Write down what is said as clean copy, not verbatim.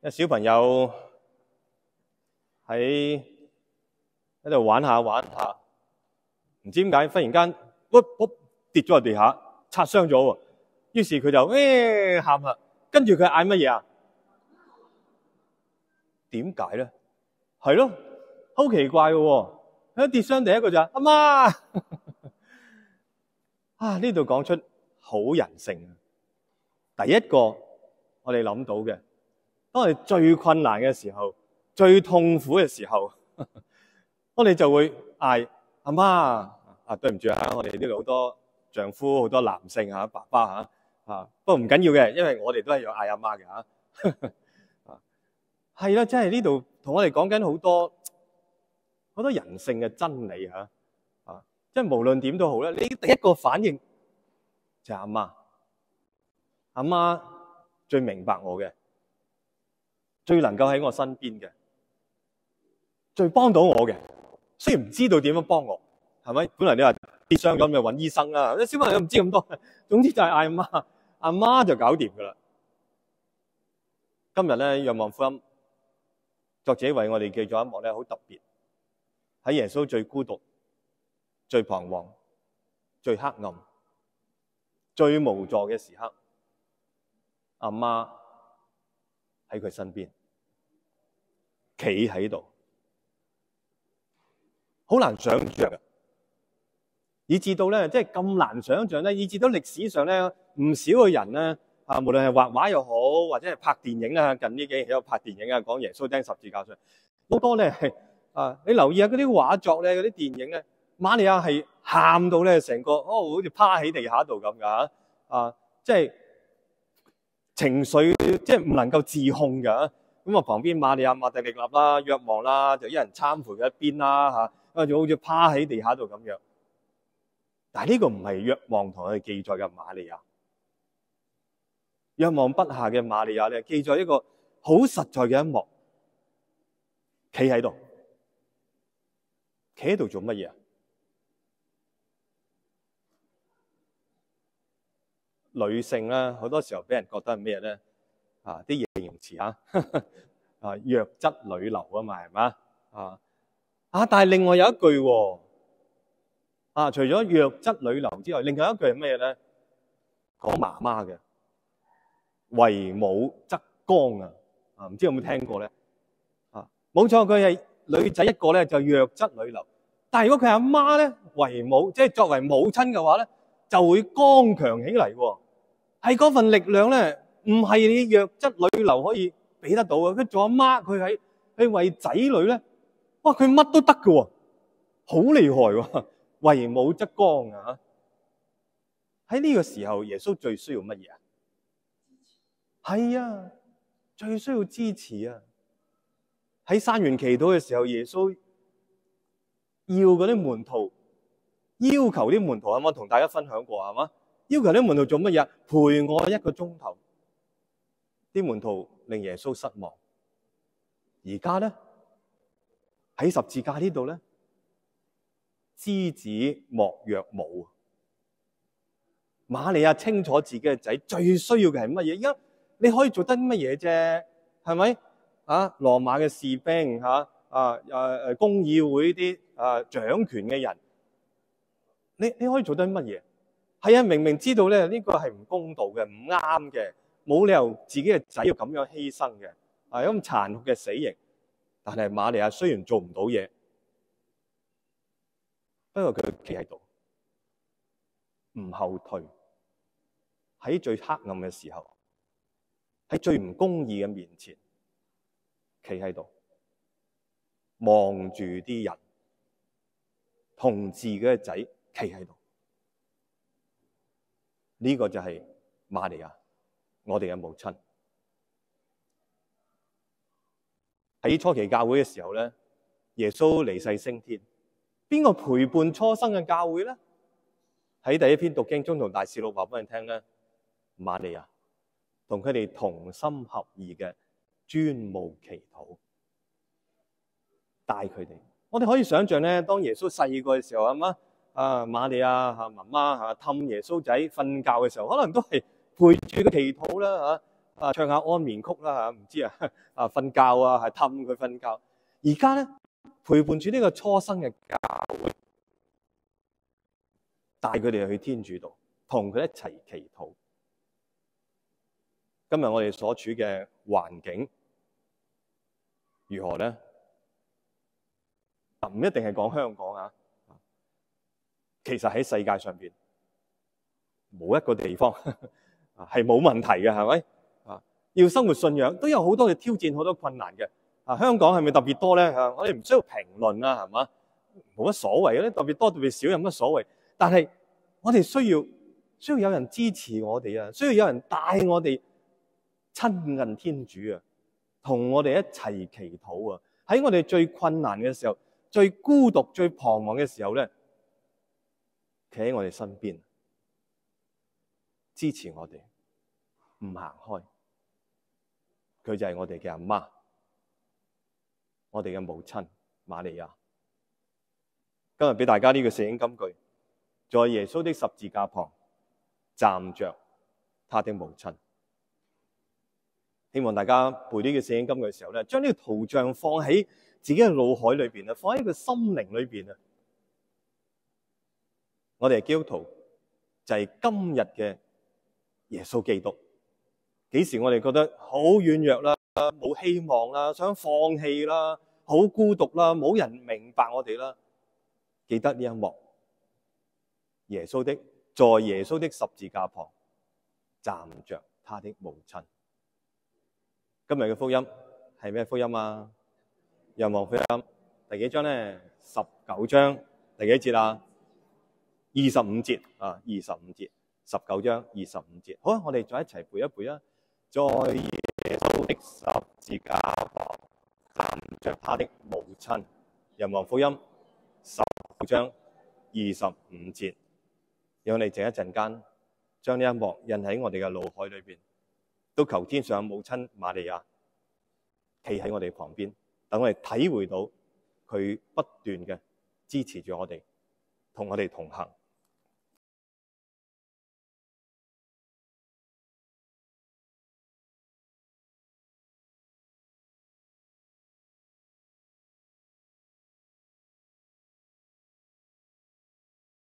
有小朋友喺度玩下，唔知點解忽然間跌咗喺地下，擦傷咗喎。於是佢就喊啦，跟住佢嗌乜嘢啊？點解咧？係咯，好奇怪嘅喎。佢一跌傷第一個就係阿媽啊！呢度講出好人性。第一個我哋諗到嘅，當我哋最困難嘅時候、最痛苦嘅時候，我哋就會嗌阿媽啊！對唔住啊，我哋呢度好多丈夫、好多男性啊、爸爸啊，不過唔緊要嘅，因為我哋都係有嗌阿媽嘅啊。係啦，即係呢度同我哋講緊好多人性嘅真理啊！即係無論點都好咧，你第一個反應就係阿媽。阿媽最明白我嘅，最能夠喺我身邊嘅，最幫到我嘅。雖然唔知道點樣幫我，係咪？本來你話跌傷咗，咪揾醫生啦。小朋友唔知咁多，總之就係嗌阿媽，阿媽就搞掂噶啦。今日咧，《若望福音》作者為我哋記咗一幕咧，好特別。喺耶穌最孤獨、最彷徨、最黑暗、最無助嘅時刻，阿媽喺佢身邊，企喺度，好難想象嘅，以至到咧，即係咁難想象咧，以至到歷史上咧，唔少嘅人咧，無論係畫畫又好，或者係拍電影啊，近呢幾年有拍電影啊，講耶穌釘十字架上，好多咧係你留意下嗰啲畫作咧，嗰啲電影咧，瑪利亞係喊到咧，成個好似趴喺地下度咁噶即係情緒即係唔能夠自控噶。咁旁邊瑪利亞、馬大力納啦、若望啦，就一人攙扶佢一邊啦就好似趴喺地下度咁樣。但係呢個唔係若望同我哋記載嘅瑪利亞。若望筆下嘅瑪利亞咧，記載一個好實在嘅一幕，企喺度。企喺度做乜嘢啊？女性咧，好多時候俾人覺得係咩咧？啲形容詞弱質女流啊嘛，係嘛？但係另外有一句除咗弱質女流之外，另外一句係咩咧？講媽媽嘅，為母則剛唔知有冇聽過咧？冇錯，佢係女仔一個咧，就弱質女流。但係如果佢阿媽咧，為母，即係作為母親嘅話咧，就會剛強起嚟喎。係嗰份力量咧，唔係你弱質女流可以俾得到嘅。佢做阿媽，佢為仔女咧，哇，佢乜都得㗎喎，好厲害喎，為母則剛啊！喺呢個時候，耶穌最需要乜嘢啊？係啊，最需要支持啊！喺山園祈禱嘅時候，耶穌要嗰啲門徒，要求啲門徒，我同大家分享過係嘛？要求啲門徒做乜嘢？陪我1個鐘頭。啲門徒令耶穌失望。而家咧喺十字架呢度咧，枝子莫若母。瑪利亞清楚自己嘅仔最需要嘅係乜嘢？而家你可以做得乜嘢啫？係咪？羅馬嘅士兵公議會啲掌權嘅人，你可以做得乜嘢？係啊，明明知道咧呢個係唔公道嘅、唔啱嘅，冇理由自己嘅仔要咁樣犧牲嘅，咁殘酷嘅死刑。但係瑪利亞雖然做唔到嘢，不過佢企喺度，唔後退，喺最黑暗嘅時候，喺最唔公義嘅面前，企喺度望住啲人，同自己嘅仔企喺度。呢個就係瑪利亞，我哋嘅母親。喺初期教會嘅時候咧，耶穌離世升天，邊個陪伴初生嘅教會咧？喺第一篇讀經中同大使錄話俾人聽咧，瑪利亞同佢哋同心合意嘅專務祈禱，帶佢哋。我哋可以想象咧，當耶穌細個嘅時候瑪利亞媽媽氹耶穌仔瞓覺嘅時候，可能都係陪住佢祈禱啦唱下安眠曲啦，唔知瞓覺啊，係氹佢瞓覺。而家咧陪伴住呢個初生嘅教會，帶佢哋去天主度，同佢一齊祈禱。今日我哋所處嘅環境如何咧？唔一定係講香港啊，其實喺世界上邊冇一個地方係冇問題嘅，係咪？要生活信仰都有好多嘅挑戰，好多困難嘅。香港係咪特別多咧？我哋唔需要評論啊，係嘛？冇乜所謂嘅，特別多特別少有乜所謂？但係我哋需要有人支持我哋啊，需要有人帶我哋親近天主啊，同我哋一齊祈禱啊。喺我哋最困難嘅時候，最孤獨、最彷徨嘅時候咧，企喺我哋身邊，支持我哋，唔行開。佢就係我哋嘅阿媽，我哋嘅母親瑪利亞。今日俾大家呢個聖經金句，在耶穌的十字架旁站着他的母親。希望大家背呢個聖經金句嘅時候咧，將呢個圖像放喺自己嘅腦海裏邊啊，放喺個心靈裏邊啊。我哋係基督徒，就係今日嘅耶穌基督。幾時我哋覺得好軟弱啦，冇希望啦，想放棄啦，好孤獨啦，冇人明白我哋啦，記得呢一幕，在耶穌的十字架旁站着他的母親。今日嘅福音係咩福音啊？若望福音第幾章咧？19章第幾節啊？25節啊，25節，19章25節。好啊，我哋再一齊背一背啊！在耶穌的十字架旁站着他的母親。若望福音19章25節。讓我哋靜一陣間，將呢一幕印喺我哋嘅腦海裏邊，都求天上母親瑪利亞企喺我哋旁邊，等我哋體會到佢不斷嘅支持住我哋，同我哋同行。